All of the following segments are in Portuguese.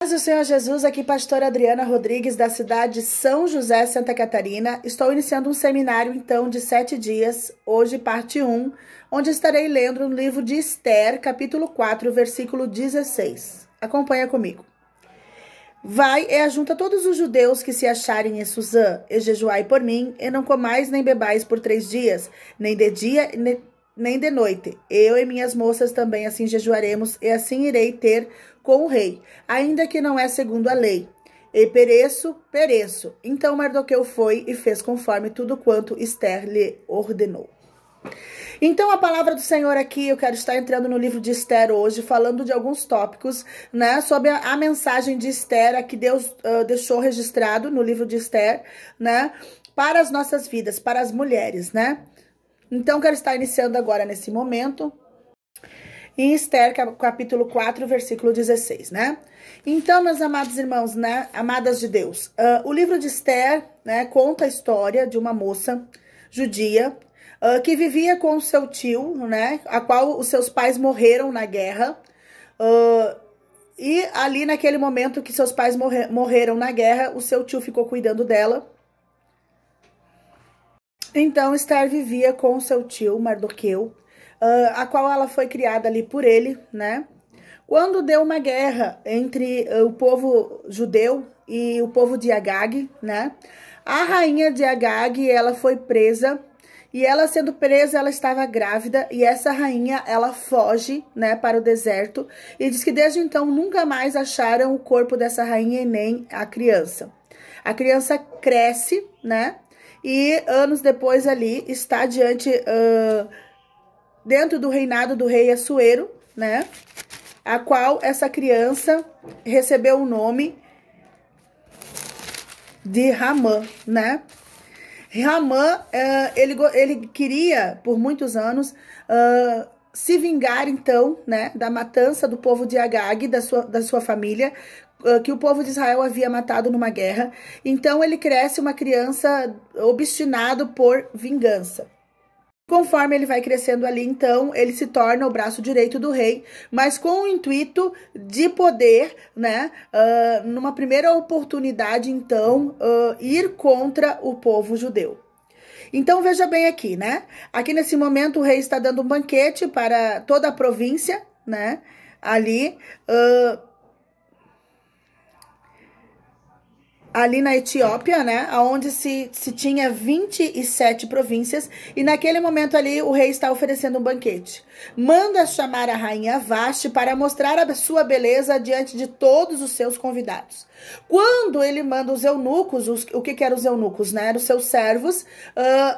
Paz do Senhor Jesus, aqui pastora Adriana Rodrigues, da cidade de São José, Santa Catarina. Estou iniciando um seminário, então, de 7 dias, hoje parte 1, onde estarei lendo no livro de Esther, capítulo 4, versículo 16. Acompanha comigo. Vai e ajunta todos os judeus que se acharem em Suzã, e jejuai por mim, e não comais nem bebais por 3 dias, nem de dia, nem de noite. Eu e minhas moças também assim jejuaremos, e assim irei ter com o rei, ainda que não é segundo a lei. E pereço. Então Mardoqueu foi e fez conforme tudo quanto Esther lhe ordenou. Então a palavra do Senhor aqui, eu quero estar entrando no livro de Esther hoje, falando de alguns tópicos, né, sobre a mensagem de Esther, que Deus deixou registrado no livro de Esther, né, para as nossas vidas, para as mulheres, né. Então quero estar iniciando agora nesse momento, em Esther, capítulo 4, versículo 16, né? Então, meus amados irmãos, né, amadas de Deus, o livro de Esther, né, conta a história de uma moça judia, que vivia com o seu tio, né, a qual os seus pais morreram na guerra, e ali naquele momento que seus pais morreram na guerra, o seu tio ficou cuidando dela. Então, Esther vivia com o seu tio, Mardoqueu, a qual ela foi criada ali por ele, né? Quando deu uma guerra entre o povo judeu e o povo de Agag, né? A rainha de Agag, ela foi presa, e ela sendo presa, ela estava grávida, e essa rainha, ela foge, né, para o deserto, e diz que desde então nunca mais acharam o corpo dessa rainha e nem a criança. A criança cresce, né? E anos depois ali está dentro do reinado do rei Assuero, né? A qual essa criança recebeu o nome de Ramã, né? Ramã, ele queria, por muitos anos, se vingar, então, né, da matança do povo de Agag, da sua família, que o povo de Israel havia matado numa guerra. Então, ele cresce uma criança obstinado por vingança. Conforme ele vai crescendo ali, então, ele se torna o braço direito do rei, mas com o intuito de poder, né, numa primeira oportunidade, então, ir contra o povo judeu. Então, veja bem aqui, né, aqui nesse momento o rei está dando um banquete para toda a província, né, ali na Etiópia, né, onde se tinha 27 províncias, e naquele momento ali o rei está oferecendo um banquete. Manda chamar a rainha Vashti para mostrar a sua beleza diante de todos os seus convidados. Quando ele manda os eunucos, o que eram os eunucos, né, eram os seus servos,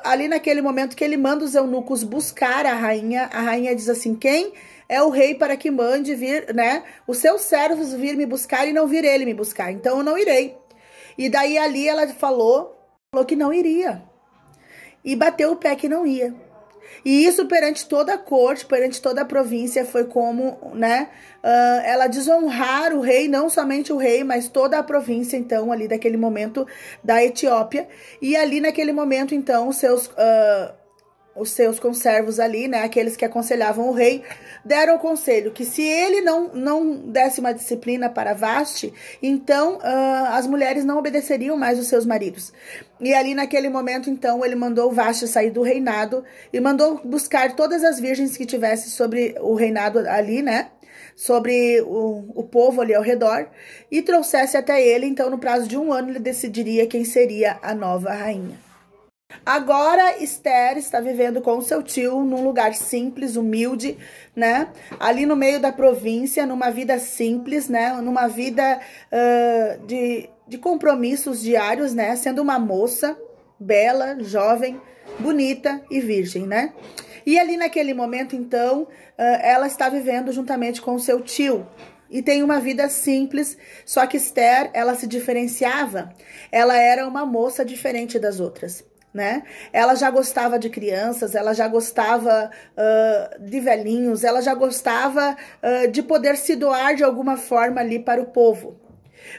ali naquele momento que ele manda os eunucos buscar a rainha diz assim: quem é o rei para que mande vir, né, os seus servos vir me buscar e não vir ele me buscar, então eu não irei. E daí ali ela falou que não iria. E bateu o pé que não ia. E isso perante toda a corte, perante toda a província, foi como, né, ela desonrar o rei, não somente o rei, mas toda a província, então, ali daquele momento da Etiópia. E ali naquele momento, então, os seus conservos ali, né, aqueles que aconselhavam o rei, deram o conselho que se ele não desse uma disciplina para Vashti, então as mulheres não obedeceriam mais os seus maridos. E ali naquele momento, então, ele mandou Vashti sair do reinado e mandou buscar todas as virgens que tivessem sobre o reinado ali, né, sobre o povo ali ao redor, e trouxesse até ele. Então, no prazo de 1 ano, ele decidiria quem seria a nova rainha. Agora Esther está vivendo com o seu tio num lugar simples, humilde, né? Ali no meio da província, numa vida simples, né? Numa vida de compromissos diários, né? Sendo uma moça bela, jovem, bonita e virgem, né? E ali naquele momento, então, ela está vivendo juntamente com o seu tio. E tem uma vida simples, só que Esther, ela se diferenciava. Ela era uma moça diferente das outras, né? Ela já gostava de crianças, ela já gostava de velhinhos, ela já gostava de poder se doar de alguma forma ali para o povo.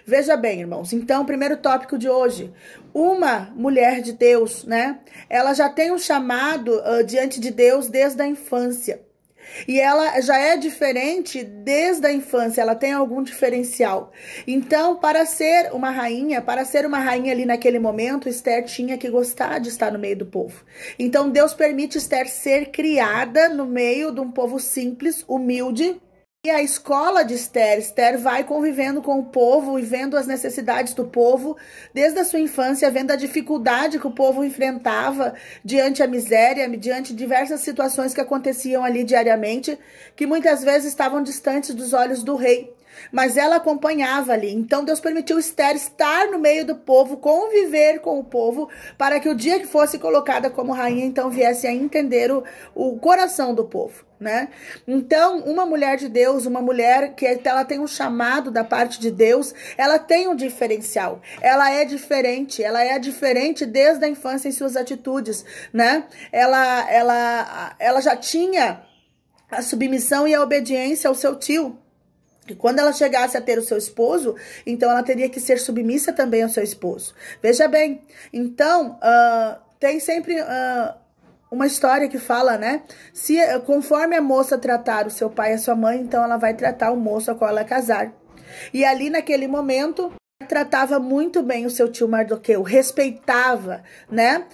Veja bem, irmãos, então, primeiro tópico de hoje, uma mulher de Deus, né? Ela já tem um chamado diante de Deus desde a infância. E ela já é diferente desde a infância, ela tem algum diferencial. Então, para ser uma rainha ali naquele momento, Esther tinha que gostar de estar no meio do povo. Então, Deus permite Esther ser criada no meio de um povo simples, humilde. E a escola de Esther, Esther vai convivendo com o povo e vendo as necessidades do povo, desde a sua infância, vendo a dificuldade que o povo enfrentava diante a miséria, diante de diversas situações que aconteciam ali diariamente, que muitas vezes estavam distantes dos olhos do rei. Mas ela acompanhava ali. Então Deus permitiu Esther estar no meio do povo, conviver com o povo, para que o dia que fosse colocada como rainha, então viesse a entender o coração do povo, né? Então, uma mulher de Deus, uma mulher que ela tem um chamado da parte de Deus, ela tem um diferencial. Ela é diferente desde a infância em suas atitudes, né? Ela já tinha a submissão e a obediência ao seu tio. E quando ela chegasse a ter o seu esposo, então ela teria que ser submissa também ao seu esposo. Veja bem, então, tem sempre uma história que fala, né? Se conforme a moça tratar o seu pai e a sua mãe, então ela vai tratar o moço a qual ela casar. E ali naquele momento, tratava muito bem o seu tio Mardoqueu, respeitava, né?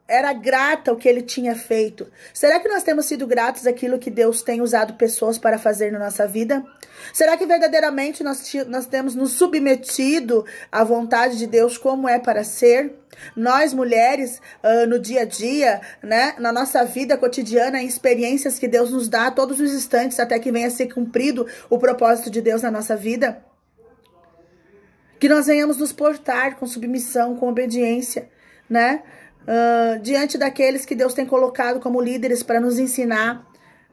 Era grata ao que ele tinha feito. Será que nós temos sido gratos àquilo que Deus tem usado pessoas para fazer na nossa vida? Será que verdadeiramente nós temos nos submetido à vontade de Deus como é para ser? Nós, mulheres, no dia a dia, né, na nossa vida cotidiana, em experiências que Deus nos dá a todos os instantes até que venha a ser cumprido o propósito de Deus na nossa vida? Que nós venhamos nos portar com submissão, com obediência, né? Diante daqueles que Deus tem colocado como líderes para nos ensinar,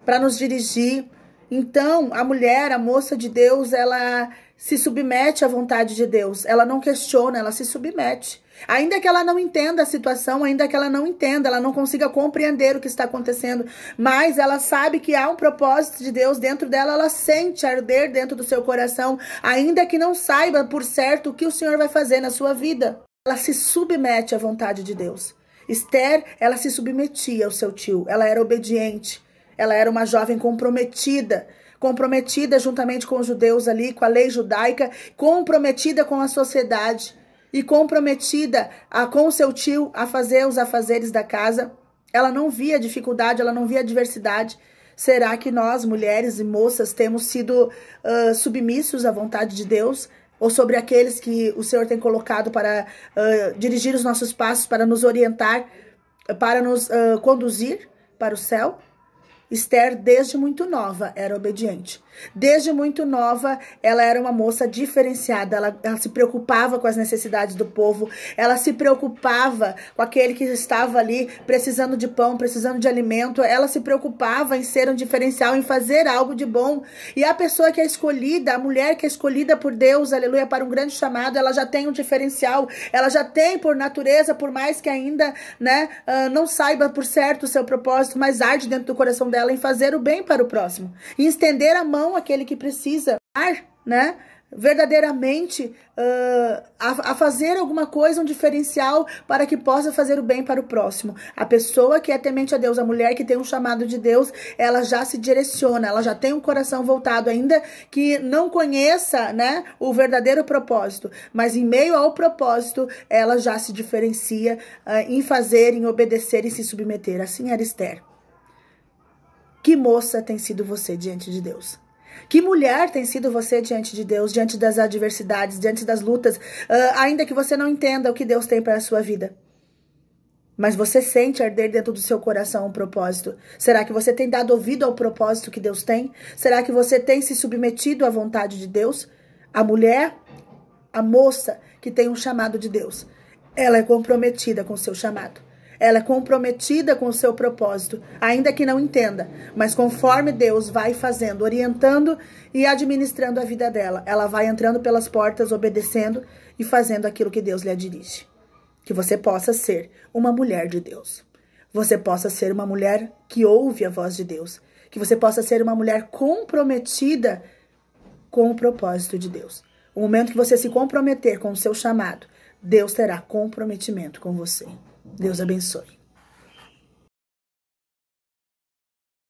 para nos dirigir. Então, a mulher, a moça de Deus, ela se submete à vontade de Deus. Ela não questiona, ela se submete. Ainda que ela não entenda a situação, ainda que ela não consiga compreender o que está acontecendo, mas ela sabe que há um propósito de Deus dentro dela, ela sente arder dentro do seu coração, ainda que não saiba por certo o que o Senhor vai fazer na sua vida. Ela se submete à vontade de Deus. Esther, ela se submetia ao seu tio, ela era obediente, ela era uma jovem comprometida juntamente com os judeus ali, com a lei judaica, comprometida com a sociedade e comprometida com o seu tio a fazer os afazeres da casa. Ela não via dificuldade, ela não via adversidade. Será que nós, mulheres e moças, temos sido submissos à vontade de Deus? Ou sobre aqueles que o Senhor tem colocado para dirigir os nossos passos, para nos orientar, para nos conduzir para o céu? Esther, desde muito nova, era obediente. Desde muito nova, ela era uma moça diferenciada. Ela se preocupava com as necessidades do povo. Ela se preocupava com aquele que estava ali precisando de pão, precisando de alimento. Ela se preocupava em ser um diferencial, em fazer algo de bom. E a pessoa que é escolhida, a mulher que é escolhida por Deus, aleluia, para um grande chamado, ela já tem um diferencial. Ela já tem por natureza, por mais que ainda, né, não saiba por certo o seu propósito, mas arde dentro do coração dela em fazer o bem para o próximo, em estender a mão àquele que precisa, né, verdadeiramente a fazer alguma coisa, um diferencial para que possa fazer o bem para o próximo. A pessoa que é temente a Deus, a mulher que tem um chamado de Deus, ela já se direciona, ela já tem um coração voltado, ainda que não conheça, né, o verdadeiro propósito, mas em meio ao propósito, ela já se diferencia em fazer, em obedecer e se submeter. Assim era Esther. Que moça tem sido você diante de Deus? Que mulher tem sido você diante de Deus, diante das adversidades, diante das lutas, ainda que você não entenda o que Deus tem para a sua vida? Mas você sente arder dentro do seu coração um propósito. Será que você tem dado ouvido ao propósito que Deus tem? Será que você tem se submetido à vontade de Deus? A mulher, a moça que tem um chamado de Deus, ela é comprometida com o seu chamado. Ela é comprometida com o seu propósito, ainda que não entenda, mas conforme Deus vai fazendo, orientando e administrando a vida dela, ela vai entrando pelas portas, obedecendo e fazendo aquilo que Deus lhe dirige. Que você possa ser uma mulher de Deus. Você possa ser uma mulher que ouve a voz de Deus. Que você possa ser uma mulher comprometida com o propósito de Deus. O momento que você se comprometer com o seu chamado, Deus terá comprometimento com você. Deus abençoe.